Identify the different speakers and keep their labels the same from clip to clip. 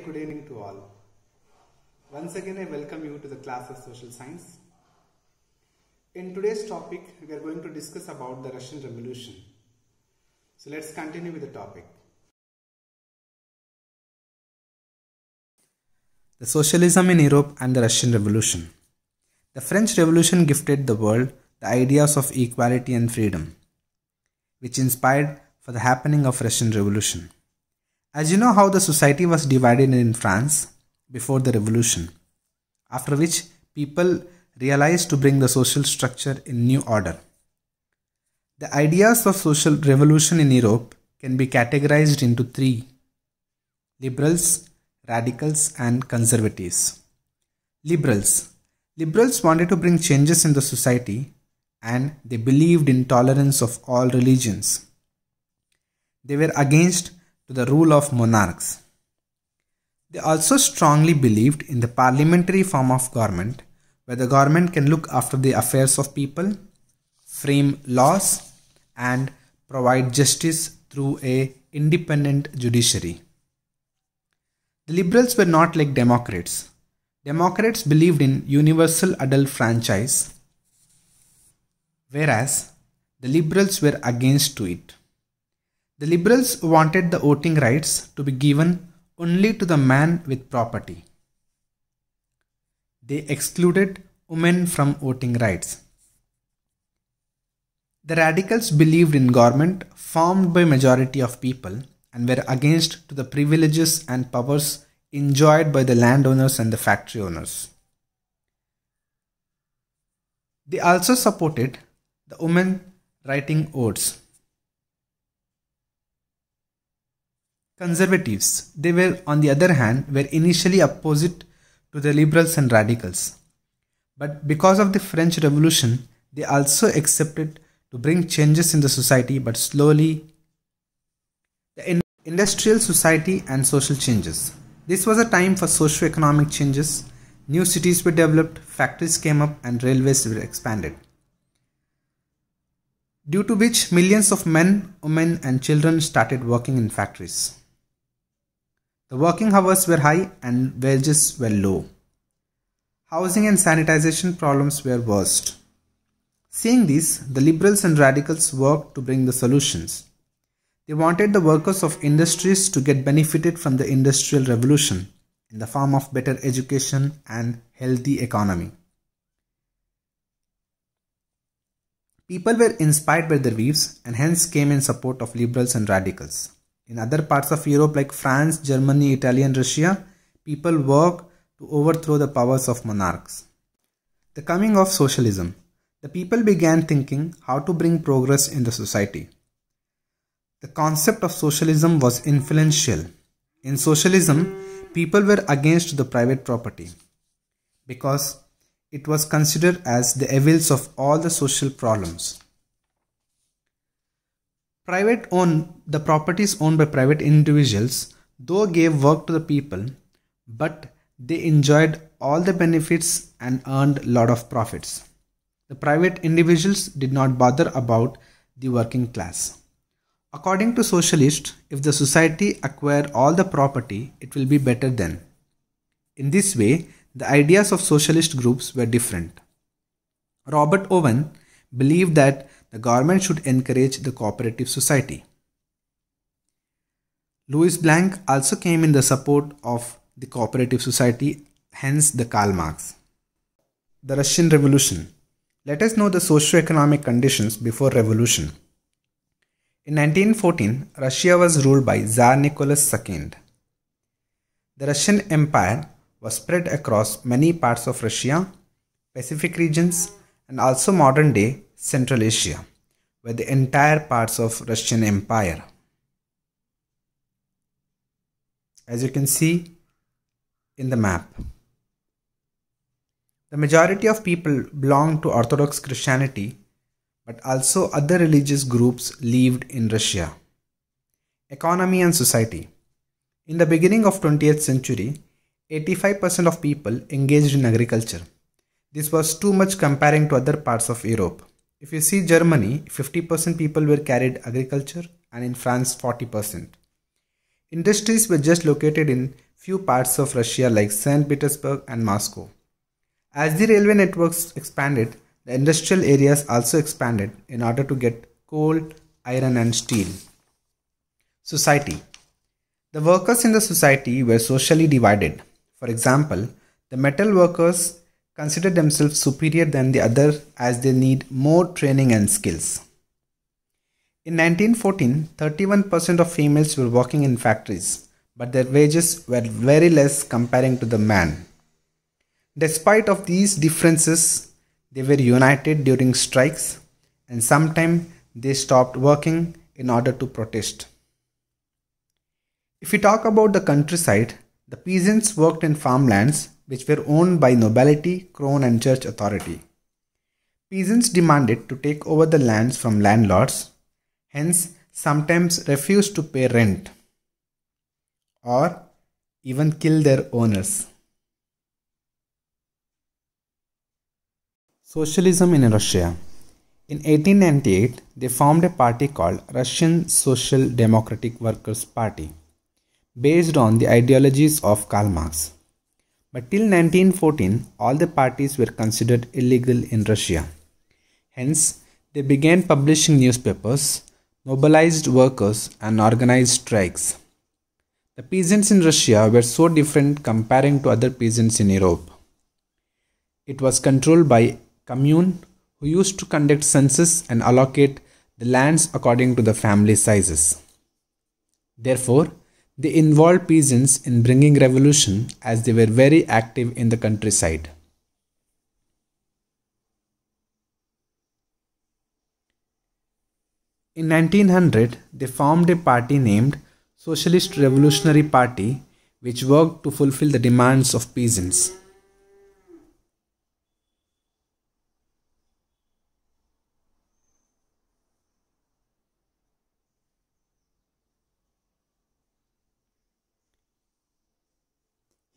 Speaker 1: Good evening to all. Once again, I welcome you to the class of Social Science. In today's topic, we are going to discuss about the Russian Revolution. So let's continue with the topic. The Socialism in Europe and the Russian Revolution. The French Revolution gifted the world the ideas of equality and freedom, which inspired for the happening of Russian Revolution. As you know how the society was divided in France before the revolution, after which people realized to bring the social structure in new order. The ideas of social revolution in Europe can be categorized into three: liberals, radicals and conservatives. Liberals wanted to bring changes in the society and they believed in tolerance of all religions. They were against to the rule of monarchs. They also strongly believed in the parliamentary form of government, where the government can look after the affairs of people, frame laws, and provide justice through an independent judiciary. The liberals were not like Democrats. Democrats believed in universal adult franchise, whereas the liberals were against to it. The liberals wanted the voting rights to be given only to the man with property. They excluded women from voting rights. The radicals believed in government formed by majority of people and were against to the privileges and powers enjoyed by the landowners and the factory owners. They also supported the women writing votes. Conservatives, they were on the other hand, were initially opposite to the liberals and radicals. But because of the French Revolution, they also accepted to bring changes in the society, but slowly. The industrial society and social changes. This was a time for socio-economic changes. New cities were developed, factories came up and railways were expanded, due to which millions of men, women and children started working in factories. The working hours were high and wages were low. Housing and sanitization problems were worst. Seeing this, the liberals and radicals worked to bring the solutions. They wanted the workers of industries to get benefited from the Industrial Revolution in the form of better education and healthy economy. People were inspired by their views and hence came in support of liberals and radicals. In other parts of Europe like France, Germany, Italy and Russia, people worked to overthrow the powers of monarchs. The coming of socialism. The people began thinking how to bring progress in the society. The concept of socialism was influential. In socialism, people were against the private property because it was considered as the evils of all the social problems. The properties owned by private individuals, though gave work to the people, but they enjoyed all the benefits and earned a lot of profits. The private individuals did not bother about the working class. According to socialists, if the society acquire all the property, it will be better then. In this way, the ideas of socialist groups were different. Robert Owen believed that the government should encourage the cooperative society. Louis Blanc also came in the support of the cooperative society, hence the Karl Marx. The Russian Revolution. Let us know the socio-economic conditions before revolution. In 1914, Russia was ruled by Tsar Nicholas II. The Russian Empire was spread across many parts of Russia, Pacific regions and also modern-day Central Asia, were the entire parts of Russian Empire. As you can see in the map, the majority of people belonged to Orthodox Christianity, but also other religious groups lived in Russia. Economy and society. In the beginning of 20th century, 85% of people engaged in agriculture. This was too much comparing to other parts of Europe. If you see Germany, 50% people were carried agriculture and in France 40%. Industries were just located in few parts of Russia like St. Petersburg and Moscow. As the railway networks expanded, the industrial areas also expanded in order to get coal, iron and steel. Society. The workers in the society were socially divided. For example, the metal workers considered themselves superior than the other as they need more training and skills. In 1914, 31% of females were working in factories, but their wages were very less comparing to the man. Despite of these differences, they were united during strikes and sometimes they stopped working in order to protest. If we talk about the countryside, the peasants worked in farmlands which were owned by nobility, crown and church authority. Peasants demanded to take over the lands from landlords, hence sometimes refused to pay rent or even kill their owners. Socialism in Russia. In 1898, they formed a party called Russian Social Democratic Workers' Party, based on the ideologies of Karl Marx. But till 1914, all the parties were considered illegal in Russia. Hence, they began publishing newspapers, mobilized workers, and organized strikes. The peasants in Russia were so different comparing to other peasants in Europe. It was controlled by commune who used to conduct census and allocate the lands according to the family sizes. Therefore, they involved peasants in bringing revolution as they were very active in the countryside. In 1900, they formed a party named Socialist Revolutionary Party which worked to fulfill the demands of peasants.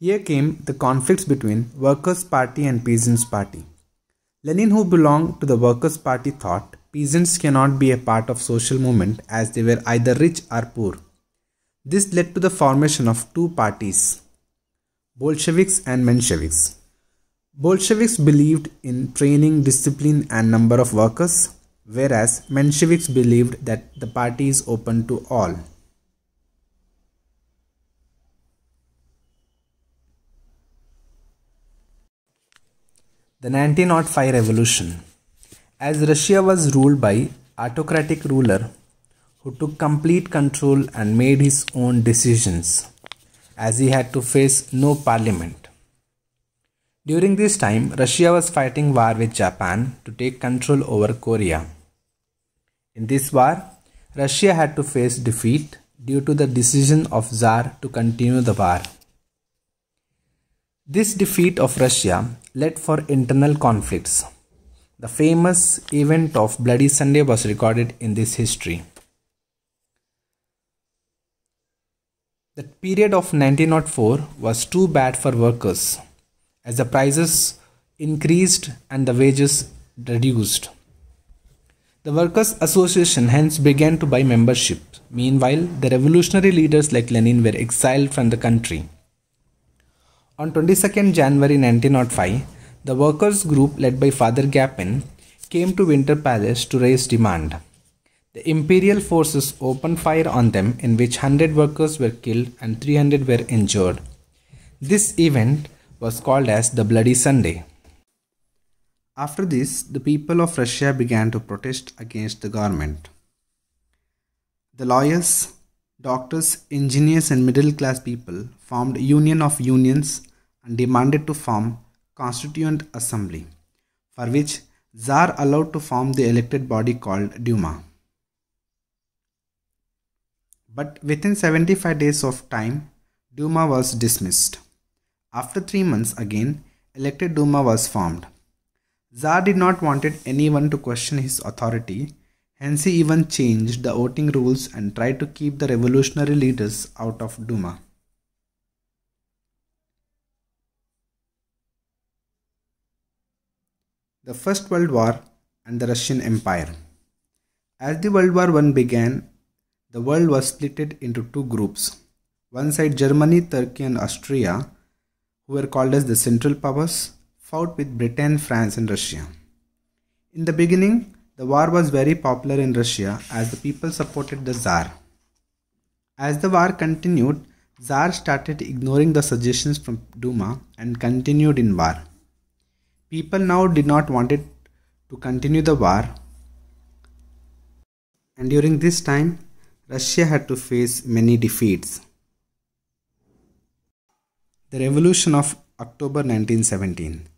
Speaker 1: Here came the conflicts between Workers' Party and Peasants' Party. Lenin, who belonged to the Workers' Party, thought peasants cannot be a part of social movement as they were either rich or poor. This led to the formation of two parties, Bolsheviks and Mensheviks. Bolsheviks believed in training, discipline and number of workers, whereas Mensheviks believed that the party is open to all. The 1905 Revolution. As Russia was ruled by autocratic ruler who took complete control and made his own decisions, as he had to face no parliament. During this time, Russia was fighting war with Japan to take control over Korea. In this war, Russia had to face defeat due to the decision of Tsar to continue the war. This defeat of Russia led for internal conflicts. The famous event of Bloody Sunday was recorded in this history. The period of 1904 was too bad for workers as the prices increased and the wages reduced. The Workers' Association hence began to buy membership. Meanwhile, the revolutionary leaders like Lenin were exiled from the country. On 22nd January 1905, the workers' group led by Father Gapin came to Winter Palace to raise demand. The imperial forces opened fire on them, in which 100 workers were killed and 300 were injured. This event was called as the Bloody Sunday. After this, the people of Russia began to protest against the government. The lawyers, doctors, engineers and middle-class people formed Union of Unions and demanded to form Constituent Assembly, for which Tsar allowed to form the elected body called Duma. But within 75 days of time, Duma was dismissed. After 3 months again, elected Duma was formed. Tsar did not want anyone to question his authority, hence he even changed the voting rules and tried to keep the revolutionary leaders out of Duma. The First World War and the Russian Empire. As the World War I began, the world was split into two groups. One side, Germany, Turkey, and Austria, who were called as the Central Powers, fought with Britain, France, and Russia. In the beginning, the war was very popular in Russia as the people supported the Tsar. As the war continued, Tsar started ignoring the suggestions from Duma and continued in war. People now did not want it to continue the war, and during this time, Russia had to face many defeats. The Revolution of October 1917.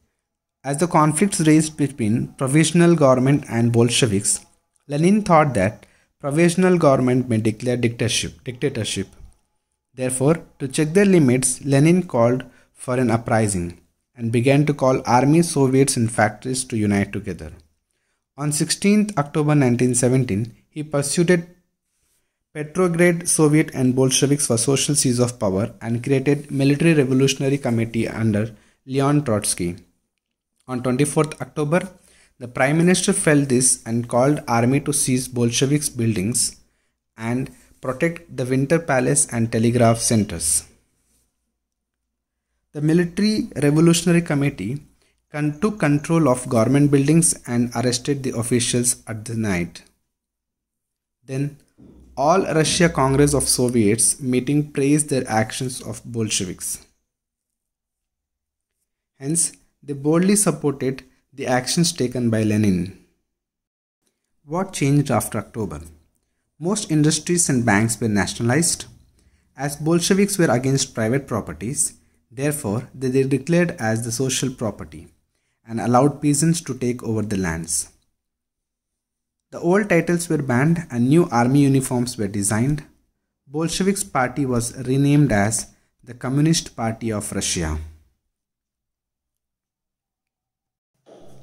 Speaker 1: As the conflicts raged between provisional government and Bolsheviks, Lenin thought that provisional government may declare dictatorship. Therefore, to check their limits, Lenin called for an uprising and began to call armies, Soviets, and factories to unite together. On 16th October 1917, he persuaded Petrograd Soviet and Bolsheviks for social seize of power and created Military Revolutionary Committee under Leon Trotsky. On 24th October, the Prime Minister felt this and called army to seize Bolsheviks' buildings and protect the Winter Palace and telegraph centers. The Military Revolutionary Committee took control of government buildings and arrested the officials at the night. Then, All Russia Congress of Soviets meeting praised their actions of Bolsheviks. Hence, they boldly supported the actions taken by Lenin. What changed after October? Most industries and banks were nationalized. As Bolsheviks were against private properties, therefore they were declared as the social property and allowed peasants to take over the lands. The old titles were banned and new army uniforms were designed. Bolsheviks party was renamed as the Communist Party of Russia.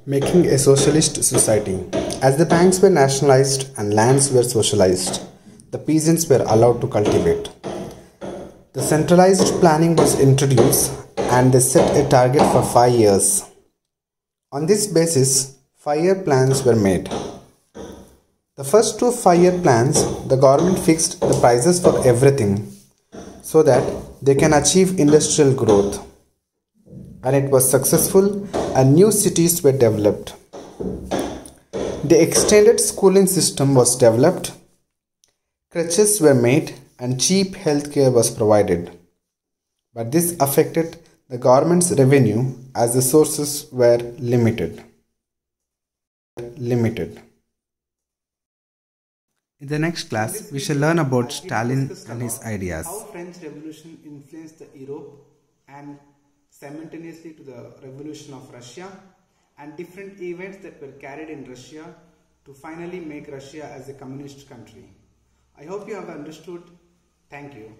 Speaker 1: Making a socialist society. As the banks were nationalized and lands were socialized, the peasants were allowed to cultivate. The centralized planning was introduced and they set a target for 5 years. On this basis, 5-year plans were made. The first 2 5-year plans, the government fixed the prices for everything so that they can achieve industrial growth. And it was successful and new cities were developed. The extended schooling system was developed, crutches were made and cheap healthcare was provided. But this affected the government's revenue as the sources were limited. In the next class, we shall learn about Stalin and his ideas. How French Revolution influenced the Europe and simultaneously to the revolution of Russia, and different events that were carried in Russia to finally make Russia as a communist country. I hope you have understood. Thank you.